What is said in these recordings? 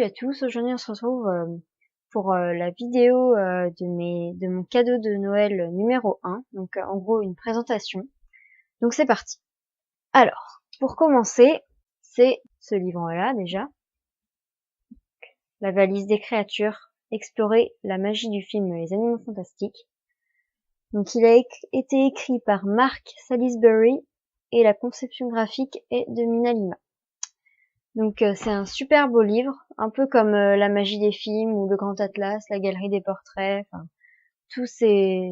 Salut à tous, aujourd'hui on se retrouve pour la vidéo de mon cadeau de Noël numéro 1, donc en gros une présentation. Donc c'est parti. Alors, pour commencer, c'est ce livre-là déjà. La valise des créatures, explorer la magie du film Les Animaux Fantastiques. Donc il a été écrit par Mark Salisbury et la conception graphique est de Mina Lima. Donc c'est un super beau livre, un peu comme La magie des films ou Le Grand Atlas, La galerie des portraits, enfin tous ces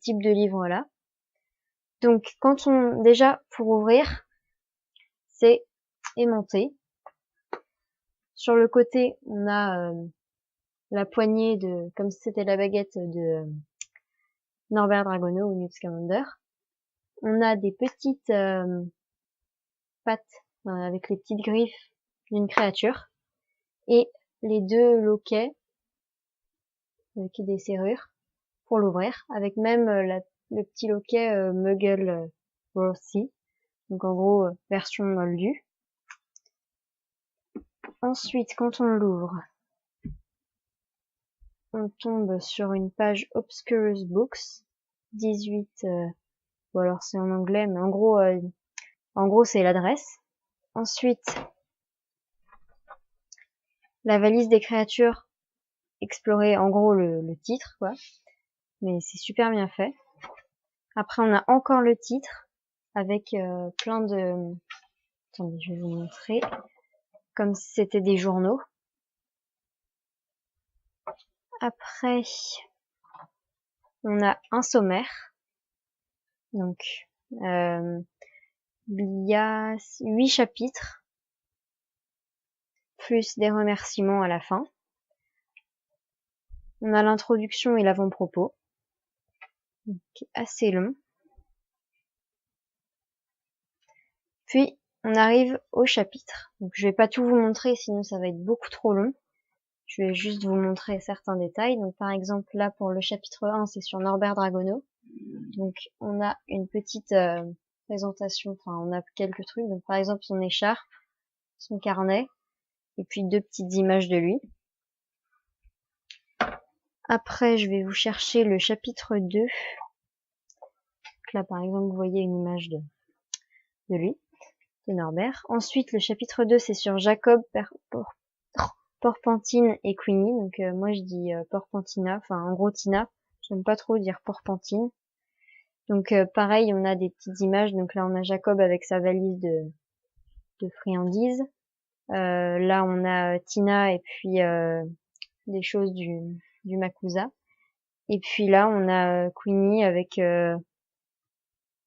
types de livres-là. Donc déjà pour ouvrir, c'est aimanté. Sur le côté, on a la poignée comme si c'était la baguette de Norbert Dragono ou Newt Scamander. On a des petites pattes avec les petites griffes d'une créature et les deux loquets avec des serrures pour l'ouvrir, avec même le petit loquet Muggle Rossi, donc en gros version moldue. Ensuite, quand on l'ouvre, on tombe sur une page Obscurus Books 18, ou alors c'est en anglais, mais en gros c'est l'adresse. Ensuite, la valise des créatures, explorer en gros le titre, quoi. Mais c'est super bien fait. Après, on a encore le titre avec plein de... Attendez, je vais vous montrer. Comme si c'était des journaux. Après, on a un sommaire. Donc, il y a 8 chapitres, plus des remerciements à la fin. On a l'introduction et l'avant-propos, donc assez long. Puis, on arrive au chapitre. Donc, je vais pas tout vous montrer, sinon ça va être beaucoup trop long. Je vais juste vous montrer certains détails. Donc, par exemple, là, pour le chapitre 1, c'est sur Norbert Dragono. Donc, on a une petite présentation, enfin, on a quelques trucs. Donc, par exemple, son écharpe, son carnet, et puis 2 petites images de lui. Après, je vais vous chercher le chapitre 2. Donc là, par exemple, vous voyez une image de lui, de Norbert. Ensuite, le chapitre 2, c'est sur Jacob, Porpentine et Queenie. Donc, moi, je dis Porpentina, enfin, en gros, Tina. J'aime pas trop dire Porpentine. Donc, pareil, on a des petites images. Donc là, on a Jacob avec sa valise de friandises. Là, on a Tina et puis des choses du Makusa. Et puis là, on a Queenie avec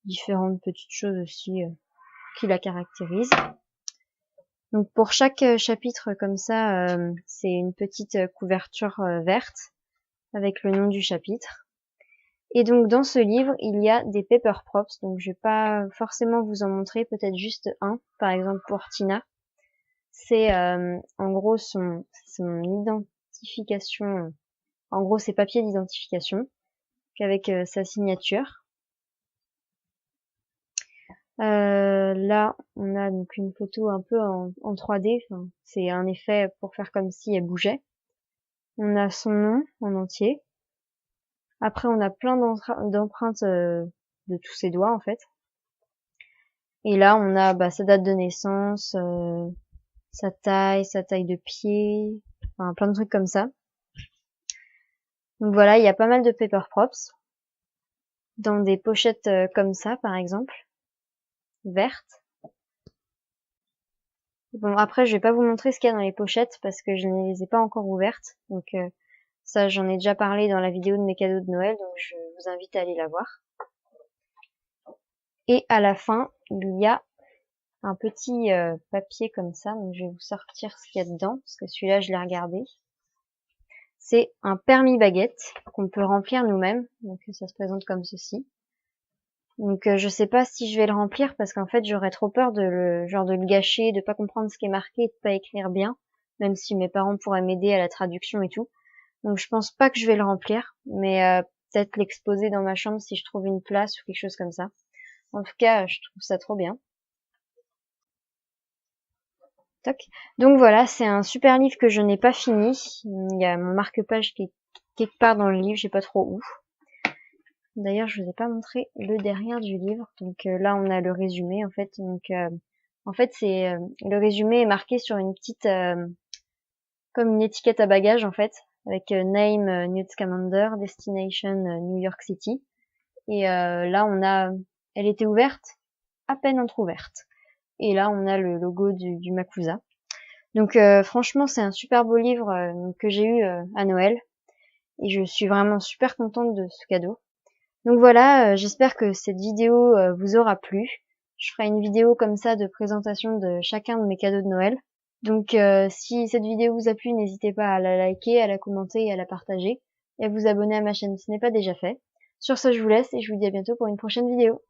différentes petites choses aussi qui la caractérisent. Donc pour chaque chapitre comme ça, c'est une petite couverture verte avec le nom du chapitre. Et donc dans ce livre, il y a des paper props. Donc je vais pas forcément vous en montrer, peut-être juste un. Par exemple pour Tina, c'est en gros son identification. En gros, ses papiers d'identification avec sa signature. Là, on a donc une photo un peu en 3D. Enfin, c'est un effet pour faire comme si elle bougeait. On a son nom en entier. Après, on a plein d'empreintes de tous ses doigts, en fait. Et là, on a sa date de naissance, sa taille de pied, enfin, plein de trucs comme ça. Donc voilà, il y a pas mal de paper props. Dans des pochettes comme ça, par exemple. Vertes. Bon, après, je vais pas vous montrer ce qu'il y a dans les pochettes parce que je ne les ai pas encore ouvertes. Donc ça, j'en ai déjà parlé dans la vidéo de mes cadeaux de Noël, donc je vous invite à aller la voir. Et à la fin, il y a un petit papier comme ça, donc je vais vous sortir ce qu'il y a dedans, parce que celui-là, je l'ai regardé. C'est un permis baguette qu'on peut remplir nous-mêmes, donc ça se présente comme ceci. Donc je sais pas si je vais le remplir parce qu'en fait j'aurais trop peur de le gâcher, de pas comprendre ce qui est marqué et de pas écrire bien, même si mes parents pourraient m'aider à la traduction et tout. Donc je pense pas que je vais le remplir, mais peut-être l'exposer dans ma chambre si je trouve une place ou quelque chose comme ça. En tout cas, je trouve ça trop bien. toc. Donc voilà, c'est un super livre que je n'ai pas fini. Il y a mon marque-page qui est quelque part dans le livre, je sais pas trop où. D'ailleurs, je vous ai pas montré le derrière du livre. Donc là, on a le résumé en fait. Donc en fait, c'est le résumé est marqué sur une petite comme une étiquette à bagages en fait, avec name Newt Scamander, destination New York City. Et là, on a, elle était ouverte, à peine entrouverte. Et là, on a le logo du Makusa. Donc franchement, c'est un super beau livre que j'ai eu à Noël. Et je suis vraiment super contente de ce cadeau. Donc voilà, j'espère que cette vidéo vous aura plu. Je ferai une vidéo comme ça de présentation de chacun de mes cadeaux de Noël. Donc si cette vidéo vous a plu, n'hésitez pas à la liker, à la commenter et à la partager. Et à vous abonner à ma chaîne si ce n'est pas déjà fait. Sur ce, je vous laisse et je vous dis à bientôt pour une prochaine vidéo.